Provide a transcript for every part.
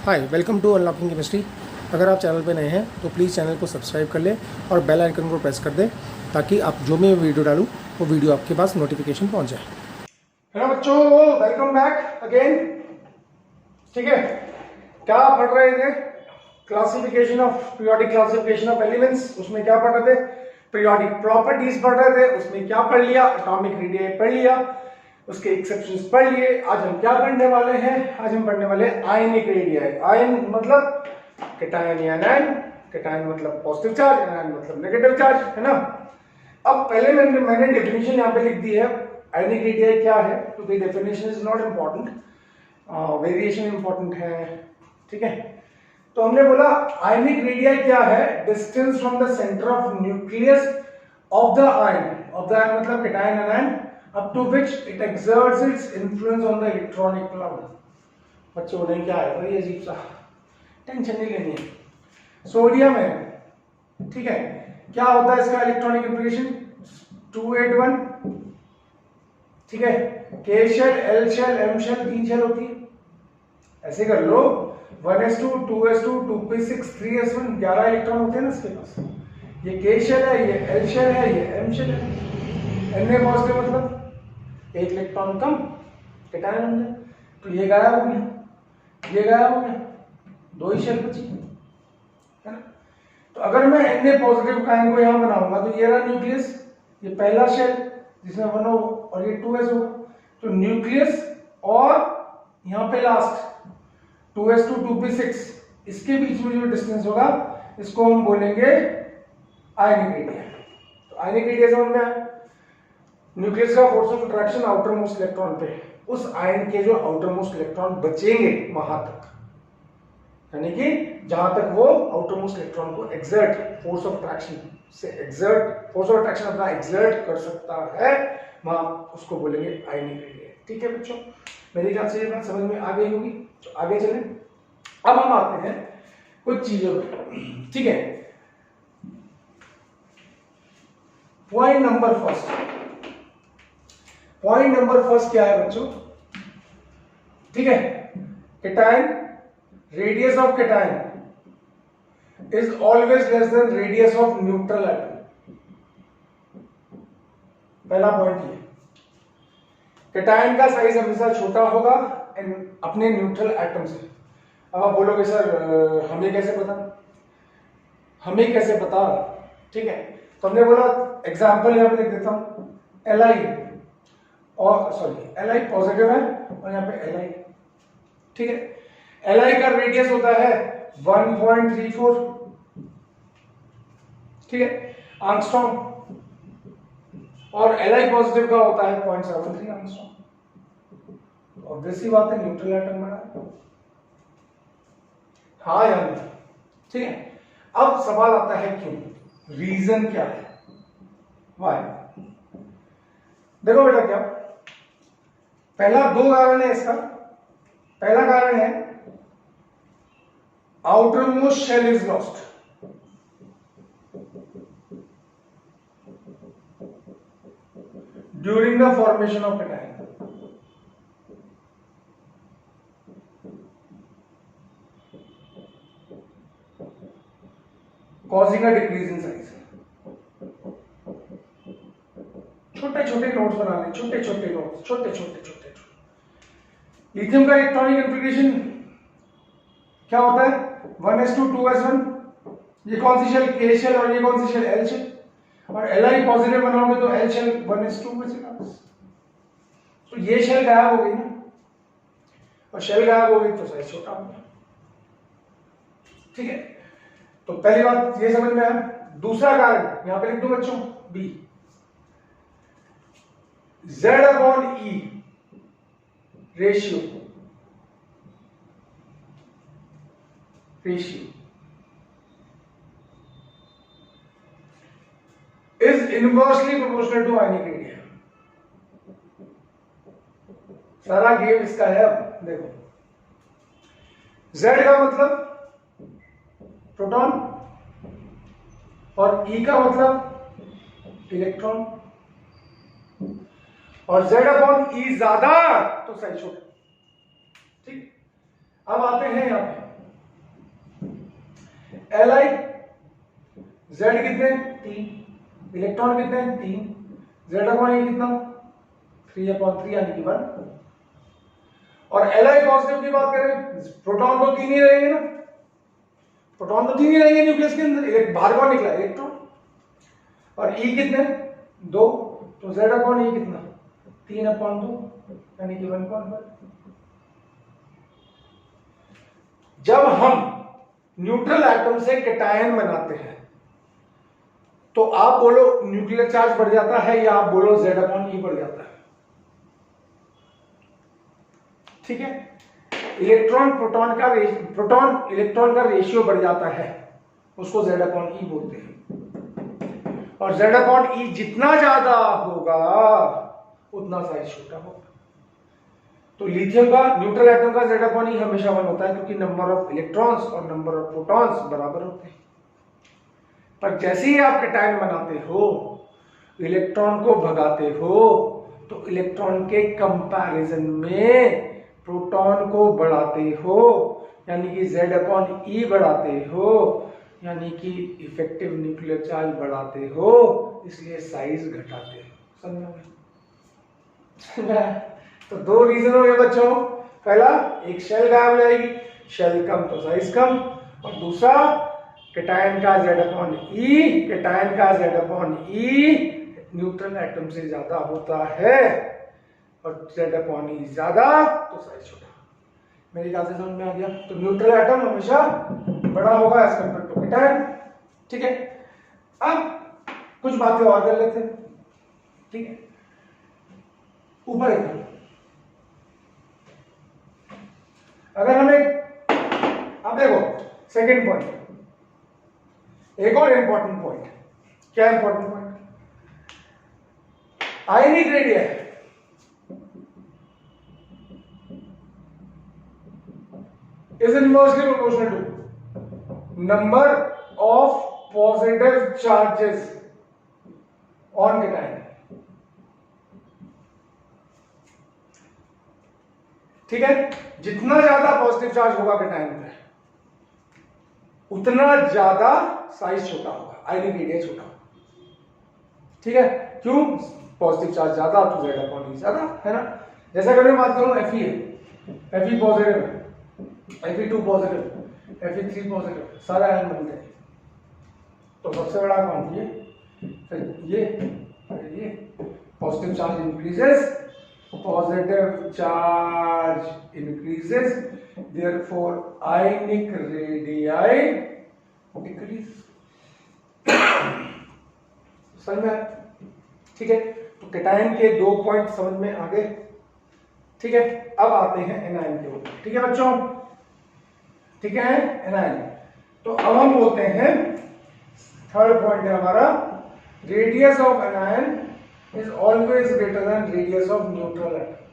Hi welcome to unlocking chemistry. अगर आप channel पे नए हैं तो प्लीज़ चैनल को सब्सक्राइब कर लें और बेल आइकन को प्रेस कर दें ताकि आप जो मैं वीडियो डालूँ वो वीडियो आपके पास नोटिफिकेशन पहुंच जाए। हेलो बच्चों, वेलकम बैक अगेन। ठीक है, क्या पढ़ रहे थे? Classification of periodic classification of elements. उसमें क्या पढ़ रहे थे? पीरियोडिक प्रॉपर्टीज पढ़ रहे थे। उसमें क्या पढ़ लिया? एटॉमिक रेडियस पढ़ लिया, उसके एक्सेप्शंस पढ़ लिए। आज हम क्या पढ़ने वाले हैं? आज हम पढ़ने वाले आयनिक रेडियस। आयन मतलब कैटायन या एनायन, कैटायन मतलब पॉजिटिव चार्ज, एनायन मतलब नेगेटिव चार्ज, है ना। अब पहले मैंने डेफिनेशन यहाँ पे लिख दी है। आयनिक रेडियस क्या है? तो the definition is not important, variation important है। ठीक है, तो हमने बोला आयनिक रेडियस क्या है? Distance from the centre of nucleus of the ion मतलब cation anion up to which it exerts its influence on the electronic cloud। बच्चों ने क्या है भाई अजीब सा, टेंशन नहीं लेनी है। सोडियम है, ठीक है, क्या होता है इसका इलेक्ट्रॉनिक इंफॉर्मेशन? 281, ठीक है। K shell, L shell, M shell, 3 shell होती है। ऐसे कर लो 1s2, 2s2, 2p6, 3s1, 11 electron होते हैं ना इसके पास। ये के शेल है, ये एल शेल है, ये एम शेल है। Na पॉजिटिव मतलब एक इलेक्ट्रॉन कम, कैटायन बन गया। तो ये गायब हो गया, ये गायब हो गया, 2 ही शेल बची, है ना। तो अगर मैं Na पॉजिटिव का आयन को यहां बनाऊंगा तो ये रहा न्यूक्लियस, ये पहला शेल जिसमें 1 हो और ये 2s होगा। तो न्यूक्लियस और यहां पे लास्ट 2s2, 2p6, इसके बीच में जो डिस्टेंस होगा इसको हम बोलेंगे आयनिक रेडियस। तो आयनिक रेडियस समझ में आया। न्यूक्लियस का force of attraction outer most electron पे, उस आयन के जो आउटर मोस्ट इलेक्ट्रॉन बचेंगे वहां तक, यानी कि जहां तक वो आउटर मोस्ट इलेक्ट्रॉन को एक्सर्ट, फोर्स ऑफ अट्रैक्शन से एक्सर्ट, फोर्स ऑफ अट्रैक्शन अपना एक्सर्ट कर सकता है, वहां उसको बोलेंगे आयनिक रेडियस। ठीक है बच्चों, मेरे ख्याल से ये बात समझ में आ गई होगी। तो आगे चलें। अब हम आते हैं कुछ चीजों पे, ठीक है। पॉइंट नंबर फर्स्ट क्या है बच्चों? ठीक है, cation, radius of cation is always less than radius of neutral atom. पहला पॉइंट ये, कैटायन का साइज हमेशा छोटा होगा अपने न्यूट्रल एटम से। अब आप बोलोगे सर हमें कैसे पता? ठीक है, तो हमने बोला एग्जांपल यहां पे लिख देता हूं। Li और Li पॉजिटिव है और यहाँ पे Li, ठीक है। Li का रेडियस होता है 1.34, ठीक है, एंगस्ट्रॉम, और Li पॉजिटिव का होता है 0.73 एंगस्ट्रॉम। ऑब्वियसली बात है, न्यूट्रल एटम बना। हाँ या नहीं? ठीक है। अब सवाल आता है क्यों, रीजन क्या है, वाई? देखो बेटा, क्या पहला 2 कारण है इसका। पहला कारण है outer most shell is lost. During the formation of cation, causing a decrease in size। छोटे छोटे नोट्स बना लें, छोटे छोटे। लिथियम का इलेक्ट्रॉनिक कॉन्फ़िगरेशन क्या होता है? 1s2, 2s1, ये कौन सी शेल? K शेल, और ये कौन सी शेल? L shell. और Li पॉजिटिव बनाओगे तो L शेल 1s2 बचेगा बस। तो ये शेल गायब हो गई ना, और शेल गायब हो गई तो साइज छोटा हो गया। ठीक है, तो पहली बात ये समझ में आया। दूसरा कारण यहां पे लिख दो बच्चों, B, Z/E ratio is inversely proportional to ionic radius। सारा गेम इसका है। अब देखो, Z का मतलब प्रोटॉन और E का मतलब इलेक्ट्रॉन, और Z/E ज्यादा तो साइज छोटा। ठीक, अब आते हैं यहां पे Li Z कितने 3, इलेक्ट्रॉन कितने 3, Z अपॉन E कितना 3/3 यानी कि 1। और Li पॉजिटिव की बात करें, प्रोटॉन तो 3 ही रहेंगे ना, प्रोटॉन तो 3 ही रहेंगे न्यूक्लियस के अंदर, एक बाहर कौन निकला इलेक्ट्रॉन, और E कितने 2, तो Z अपॉन E कितना 3/2 यानी कि 1/1। जब हम न्यूट्रल एटम से कैटायन बनाते हैं तो आप बोलो न्यूक्लियर चार्ज बढ़ जाता है या आप बोलो Z अपॉन E बढ़ जाता है, ठीक है। इलेक्ट्रॉन प्रोटॉन इलेक्ट्रॉन का रेशियो बढ़ जाता है, उसको Z अपॉन E बोलते हैं। और Z अपॉन E जितना ज्यादा होगा उतना साइज छोटा होगा। तो लिथियम का न्यूट्रल एटम का Z अपॉन E हमेशा 1 होता है, क्योंकि नंबर ऑफ इलेक्ट्रॉन्स और नंबर ऑफ प्रोटॉन्स बराबर होते हैं। पर जैसे ही आप कैटायन बनाते हो, इलेक्ट्रॉन को भगाते हो, तो इलेक्ट्रॉन के कंपैरिजन में प्रोटॉन को बढ़ाते हो, यानी कि Z अपॉन E बढ़ाते हो, यानी कि इफेक्टिव न्यूक्लियर चार्ज बढ़ाते हो, इसलिए साइज घटाते हो। समझ में? तो 2 रीजन हो गए बच्चों, पहला एक शेल गायब हो जाएगी, शेल कम तो साइज कम, और दूसरा कैटायन का Z अपॉन E, कैटायन का Z upon E neutral atom से ज्यादा होता है, और Z अपॉन E ज्यादा तो साइज छोटा। मेरी बात समझ में आ गया? तो न्यूट्रल एटम हमेशा बड़ा होगा एज कंपेयर टू कैटायन, ठीक है। अब कुछ बातें और कर लेते हैं, ठीक है। ऊपर एक अगर हमें, अब देखो सेकेंड पॉइंट, एक और इंपॉर्टेंट पॉइंट, क्या important point, ionic radius is inversely proportional to number of positive charges on cation, ठीक है। जितना ज्यादा पॉजिटिव चार्ज होगा कैटायन पे, उतना ज्यादा साइज छोटा होगा, आयनिक रेडियस छोटा होगा, ठीक है। क्यों? पॉजिटिव चार्ज ज्यादा तो Z अपॉन E ज्यादा है ना। जैसा अगर मैं बात करूं Fe है, Fe पॉजिटिव है, Fe2 पॉजिटिव, Fe3 पॉजिटिव, सारे आयन बन गए, तो सबसे बड़ा कौन, ये positive charge increases, positive charge increases, therefore ionic radii decrease। समझ में? ठीक है। तो कैटायन के 2 पॉइंट समझ में आ गए, ठीक है। अब आते हैं एनायन के ऊपर, ठीक है बच्चों, ठीक है एनायन। तो अब हम बोलते हैं थर्ड पॉइंट है हमारा, radius of anion is always greater than radius of neutral atom।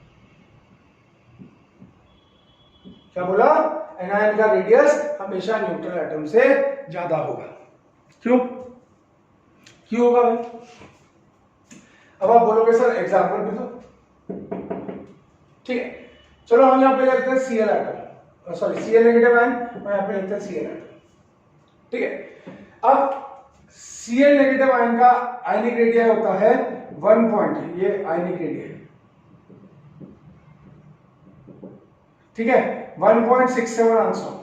क्या बोला? एनायन का रेडियस हमेशा न्यूट्रल एटम से ज्यादा होगा। क्यों होगा भाई? अब आप बोलोगे सर एग्जांपल भी दो, ठीक है। चलो हम यहां पे लेते हैं Cl atom, sorry Cl negative ion, और यहां पे लेते हैं Cl एटम, ठीक है। अब Cl नेगेटिव आयन का आयनिक रेडियस होता है 1 पॉइंट, ये आयनिक रेडियस, ठीक है, 1.67 एंगस्ट्रॉम,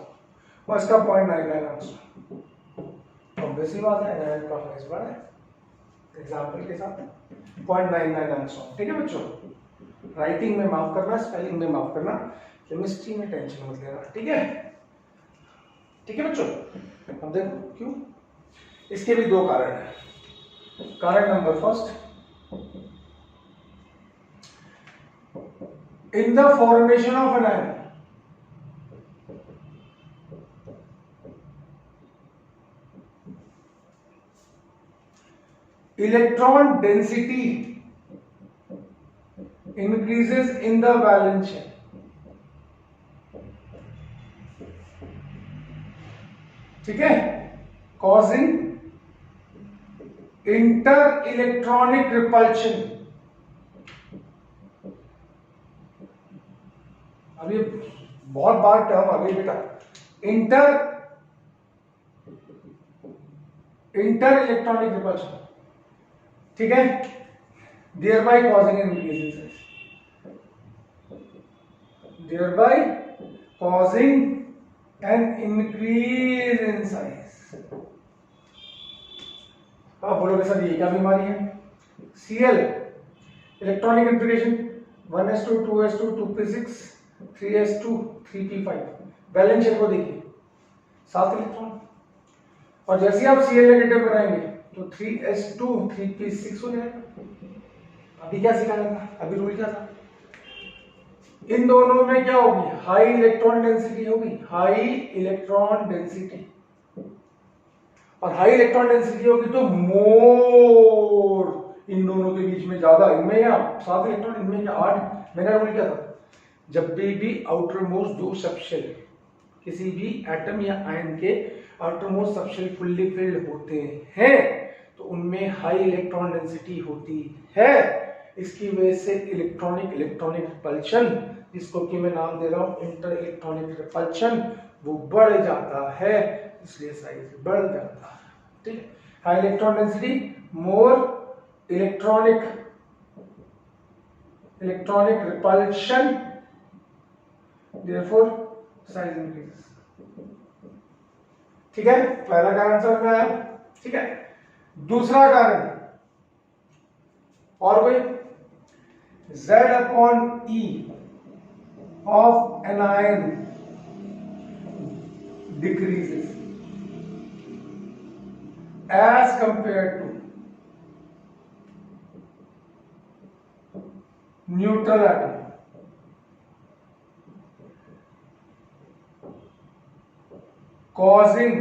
और इसका 0.99 एंगस्ट्रॉम। ऑब्वियसली बात है एनायन का साइज बड़ा है, एग्जांपल के साथ 0.99 एंगस्ट्रॉम, ठीक है बच्चों। राइटिंग में माफ करना, स्पेलिंग में माफ करना, केमिस्ट्री में टेंशन मत लेना, ठीक है, ठीक है बच्चों। अब देखो क्यों, इसके भी 2 कारण हैं। कारण number first, in the formation of an ion, electron density increases in the valence chain, ठीक है, causing inter-electronic repulsion। अभी बहुत बार टर्म आ गई बेटा, इंटर इंटर इलेक्ट्रॉनिक रिपल्शन, ठीक है, thereby causing an increase in size, thereby causing an increase in size। आप बोलोगे सर ये क्या बीमारी है? Cl electronic integration 1s2 2s2 2p6 3s2 3p5, balance shape को देखिए 7 इलेक्ट्रॉन, और जैसे ही आप Cl नेगेटिव बनाएंगे तो 3s2 3p6 हो जाएगा। अभी क्या सिखाया था? अभी रूल क्या था? इन दोनों में क्या होगी? हाई इलेक्ट्रॉन डेंसिटी होगी, हाई इलेक्ट्रॉन डेंसिटी, और हाई इलेक्ट्रॉन डेंसिटी होगी तो मोर इन दोनों के बीच में ज्यादा, इनमें या 7 इलेक्ट्रॉन, इनमें या 8। मैंने रूल क्या था? जब भी आउटर मोस्ट दो सबशेल किसी भी एटम या आयन के outer most subshell fully filled होते हैं तो उनमें हाई इलेक्ट्रॉन डेंसिटी होती है। इसकी वजह से इलेक्ट्रॉनिक रिपल्शन, जिसको कि मैं नाम दे रहा हूं इंटर इलेक्ट्रॉनिक रिपल्शन, वो बढ़ जाता है, इसलिए साइज बढ़ जाता है। ठीक है, high electron density, more electronic repulsion, therefore size increases। ठीक है, पहला कारण समझ में आया? ठीक है, दूसरा कारण और कोई? Z/E of anion decreases as compared to neutral atom, causing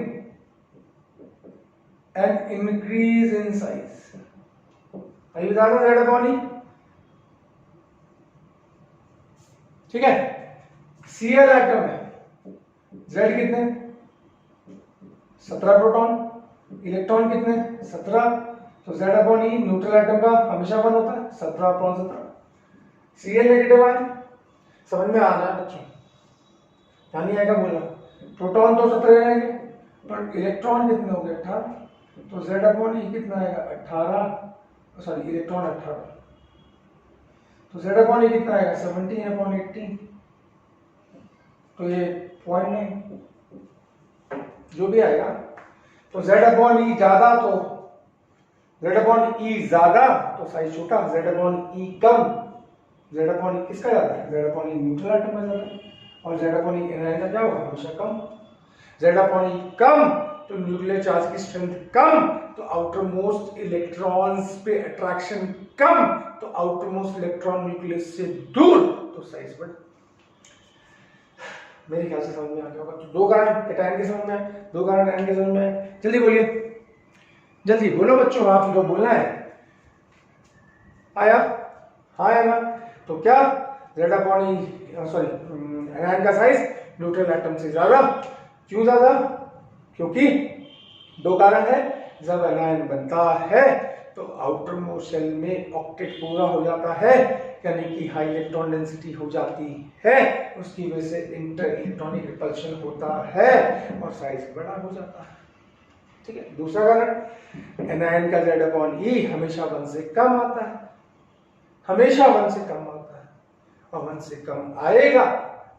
an increase in size। अभी बता दो Z/E, ठीक है, Cl एटम है, Z कितने? 17 प्रोटॉन, इलेक्ट्रॉन कितने? 17, तो Z/E न्यूट्रल एटम का हमेशा 1 होता है, 17/17। Cl नेगेटिव आयन, समझ में आ रहा है बच्चों? ध्यान नहीं आएगा बोलना। प्रोटॉन तो 17 रहेंगे, पर इलेक्ट्रॉन कितने हो गए? 18, तो Z/E कितना आएगा? 18, सॉरी इलेक्ट्रॉन 18, तो Z/E कितना आएगा? 17/18, तो ये 0.9 जो भी आएगा। तो Z/E ज्यादा तो Z/E ज्यादा तो साइज छोटा, Z/E कम, Z/E किसका ज्यादा है? Z/E न्यूट्रल एटम का ज्यादा है, और Z/E एनायन का क्या होगा? हमेशा कम। Z/E कम तो न्यूक्लियर चार्ज की स्ट्रेंथ कम, तो आउटर मोस्ट इलेक्ट्रॉन्स पे अट्रैक्शन कम, तो आउटर मोस्ट इलेक्ट्रॉन न्यूक्लियस से दूर, तो साइज बढ़। मेरे ख्याल से समझ में आ गया होगा। तो दो कारण कैटायन के समझ में आए, दो कारण एनायन के समझ में आए। जल्दी बोलिए, जल्दी बोलो बच्चों, आप लोग बोलना है। आया? हाँ या ना? तो क्या Z/E सॉरी एनायन का साइज न्यूट्रल एटम से ज्यादा। क्यों ज्यादा? क्योंकि दो कारण है। जब एनायन बनता है तो आउटर मोस्ट शेल में ऑक्टेट पूरा हो जाता है, यानी कि हाई इलेक्ट्रॉन डेंसिटी हो जाती है, उसकी वजह से इंटर इलेक्ट्रॉनिक रिपल्शन होता है और साइज बड़ा हो जाता है। ठीक है, दूसरा कारण एनायन का Z/E हमेशा 1 से कम आता है, हमेशा 1 से कम आता है, और 1 से कम आएगा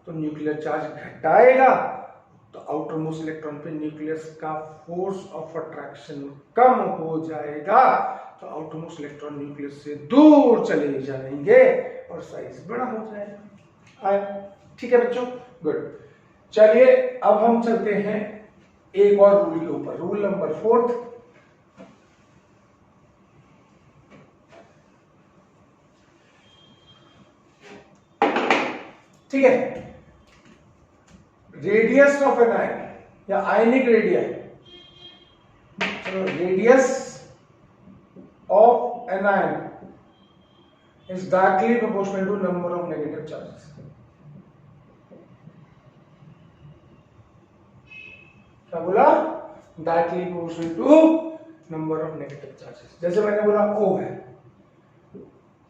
तो न्यूक्लियर चार्ज घटाएगा, तो आउटर मोस्ट इलेक्ट्रॉन पे न्यूक्लियस का फोर्स ऑफ अट्रैक्शन कम हो जाएगा, तो आउटर मोस्ट इलेक्ट्रॉन न्यूक्लियस से दूर चले जाएंगे और साइज बड़ा हो जाएगा। आया? ठीक है बच्चों, गुड। चलिए अब हम चलते हैं एक और रूल के ऊपर, रूल नंबर 4। ठीक है, रेडियस ऑफ एन आयन या ionic radius, radius of an ion is directly proportional to number of negative charges. क्या बोला? Directly proportional to number of negative charges. जैसे मैंने बोला O है,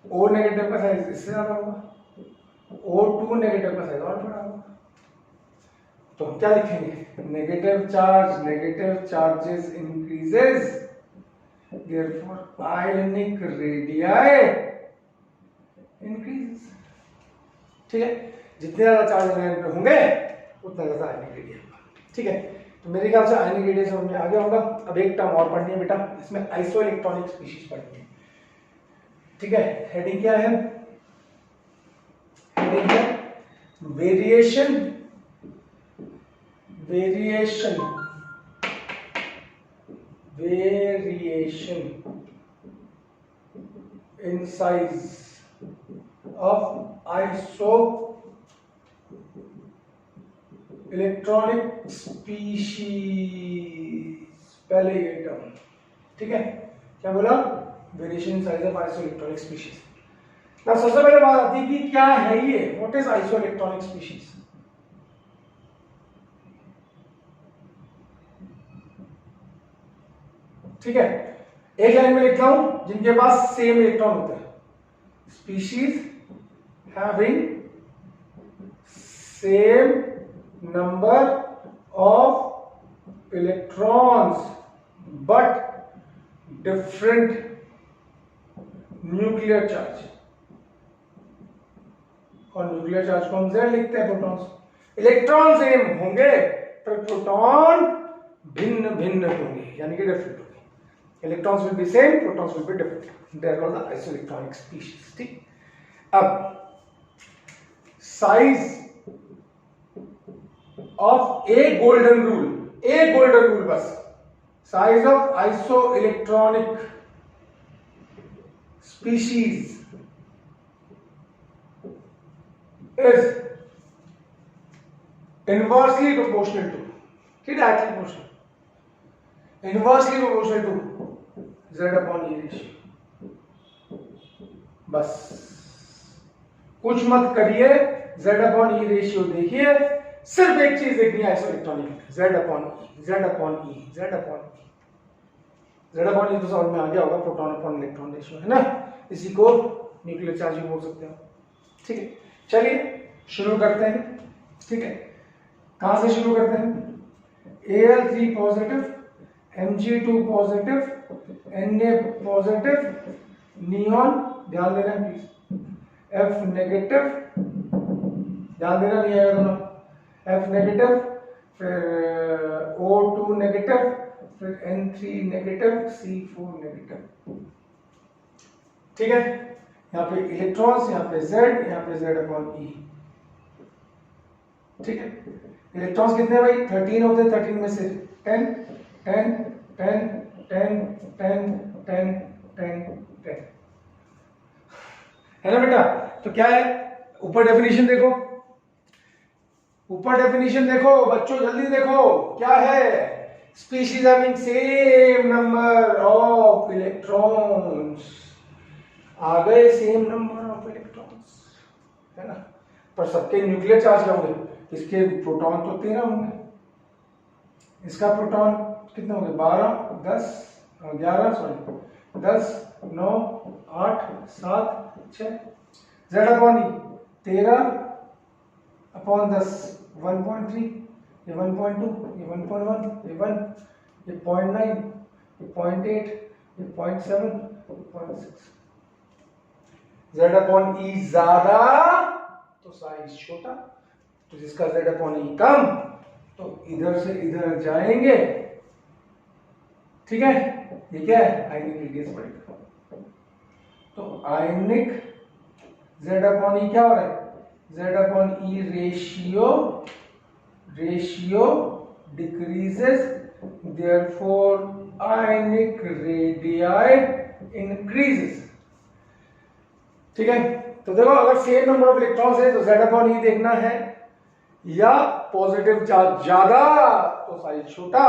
O नेगेटिव का साइज इससे ज्यादा होगा, O2 नेगेटिव का साइज और बड़ा होगा। तो हम क्या लिखेंगे, negative charges increases, therefore ionic radius increases. ठीक है, जितने ज्यादा चार्ज एलिमेंट पे होंगे उतना ज्यादा आयनिक रेडियस होगा। ठीक है, तो मेरे ख्याल से आयनिक रेडियस समझ में आ गया होगा। अब एक टर्म और पढ़नी है बेटा, इसमें आइसो इलेक्ट्रॉनिक स्पीशीज पढ़नी है। ठीक है, हेडिंग क्या है, हेडिंग है variation in size of iso electronic species, पहले ये टर्म। ठीक है, क्या बोला, variation in size of iso electronic species. ना सबसे पहले बात आती है कि क्या है ये, what is iso electronic species. ठीक है, एक लाइन में लिखता हूं, जिनके पास सेम इलेक्ट्रॉन होते हैं, species having same number of electrons but different nuclear charge. और न्यूक्लियर चार्ज को हम Z लिखते हैं, प्रोटॉन्स। इलेक्ट्रॉन सेम होंगे पर प्रोटॉन भिन्न भिन्न होंगे, यानी कि डिफरेंट होंगे। Electrons will be same, protons will be different. They are called the isoelectronic species. ठीक, अब size of a golden rule बस, size of isoelectronic species is inversely proportional to, directly proportional, inversely proportional to Z upon E ratio. बस कुछ मत करिए, Z upon E ratio देखिए, सिर्फ एक चीज देखनी है आइसोइलेक्ट्रॉनिक, Z upon E तो समझ में आ गया होगा, प्रोटॉन अपॉन इलेक्ट्रॉन रेशियो है ना, इसी को न्यूक्लियर चार्ज भी बोल सकते हो। ठीक है, चलिए शुरू करते हैं। ठीक है, कहां से शुरू करते हैं, Al3 positive, Mg2 positive, Na positive, neon ध्यान देना प्लीज, F नेगेटिव ध्यान देना, नहीं आएगा दोनों, F नेगेटिव, फिर O2 नेगेटिव, फिर N3 नेगेटिव, C4 नेगेटिव। ठीक है, यहाँ पे इलेक्ट्रॉन्स, यहाँ पे Z, यहाँ पे Z अपॉन E। ठीक है, इलेक्ट्रॉन्स कितने भाई, 13 होते हैं, 13 में से 10 10 10 10 10 10 10 10 है ना बेटा। तो क्या है, ऊपर डेफिनेशन देखो, बच्चों जल्दी देखो, क्या है, species having same number of electrons, आ गए सेम नंबर ऑफ इलेक्ट्रॉन्स, है ना, पर सबके न्यूक्लियर चार्ज क्या होंगे, इसके प्रोटॉन तो 13 होंगे, इसका प्रोटॉन कितने होंगे, 12 10 11 sorry 10 9 8 7 6, Z upon E 13 upon 10 1.3, ये 1.2, ये 1.1, ये 1, ये 0.9, ये 0.8, ये 0.7, 0.6। Z अपॉन E ज्यादा तो साइज छोटा, तो जिसका Z अपॉन E कम तो इधर से इधर जाएंगे। ठीक है, ये क्या है, आयनिक रेडियस बढ़ेगा, तो आयनिक Z अपॉन E क्या हो रहा है, Z upon E ratio decreases, therefore ionic radii increases. ठीक है, तो देखो अगर सेम नंबर ऑफ इलेक्ट्रॉन्स है तो Z अपॉन E देखना है, या पॉजिटिव चार्ज ज्यादा तो साइज छोटा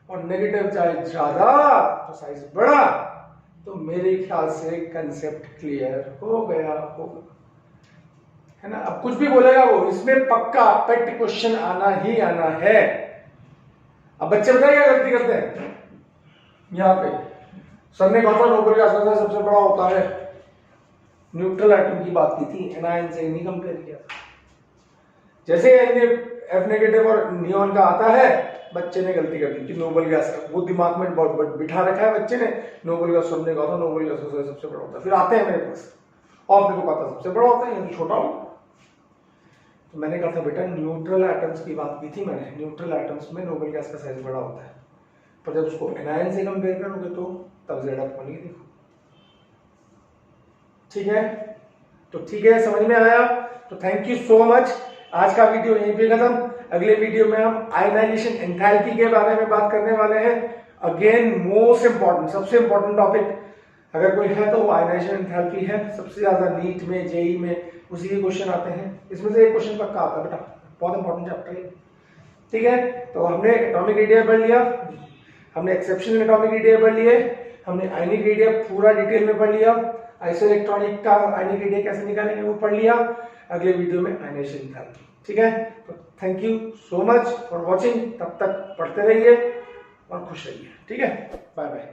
और नेगेटिव चार्ज ज्यादा तो साइज बड़ा। तो मेरे ख्याल से कंसेप्ट क्लियर हो गया होगा, है ना। अब कुछ भी बोलेगा वो, इसमें पक्का पेट क्वेश्चन आना ही आना है। अब बच्चे बताइए क्या गलती करते हैं, यहाँ पे सर ने कहा था नोबेल का सबसे बड़ा होता है, न्यूट्रल एटम की बात की थी, एनायन से नहीं कंपेयर किया था। जैसे F नेगेटिव और नियॉन का आता है, बच्चे ने गलती कर दी कि नोबल गैस का वो दिमाग में बहुत बिठा रखा है बच्चे ने, नोबल गैस सबने कहा था नोबल गैस सबसे बड़ा होता है, फिर आते हैं मेरे पास और मेरे को पता सबसे बड़ा होता है यानी छोटा हो। तो मैंने कहा था बेटा न्यूट्रल एटम्स की बात की थी मैंने, न्यूट्रल एटम्स में नोबल गैस का साइज बड़ा होता है, पर जब उसको एनायन से कंपेयर करोगे तो तब जेड अप बनेगी। देखो ठीक है, तो ठीक है, समझ में आया? तो थैंक यू सो मच। आज का वीडियो यहीं पे खत्म। अगले वीडियो में हम आयनाइजेशन एंथैल्पी के बारे में बात करने वाले हैं। अगेन मोस्ट इंपॉर्टेंट, सबसे इंपॉर्टेंट टॉपिक अगर कोई है तो वो आयनाइजेशन एंथैल्पी है। सबसे ज्यादा नीट में, जेई में उसी के क्वेश्चन आते हैं, इसमें से एक क्वेश्चन पक्का आता है बेटा, बहुत इंपॉर्टेंट चैप्टर है। ठीक है, तो हमने एटॉमिक रेडिया पढ़ लिया, हमने एक्सेप्शनल एटॉमिक रेडिया पढ़ लिए, हमने आयनिक रेडिया पूरा डिटेल में पढ़ लिया, आइसोइलेक्ट्रॉनिक का आयनिक रेडिया कैसे निकालेंगे वो पढ़ लिया। अगले वीडियो में आयनाइजेशन एंथैल्पी। ठीक है, तो thank you so much for watching. तब तक पढ़ते रहिए और खुश रहिए। ठीक है, बाय बाय।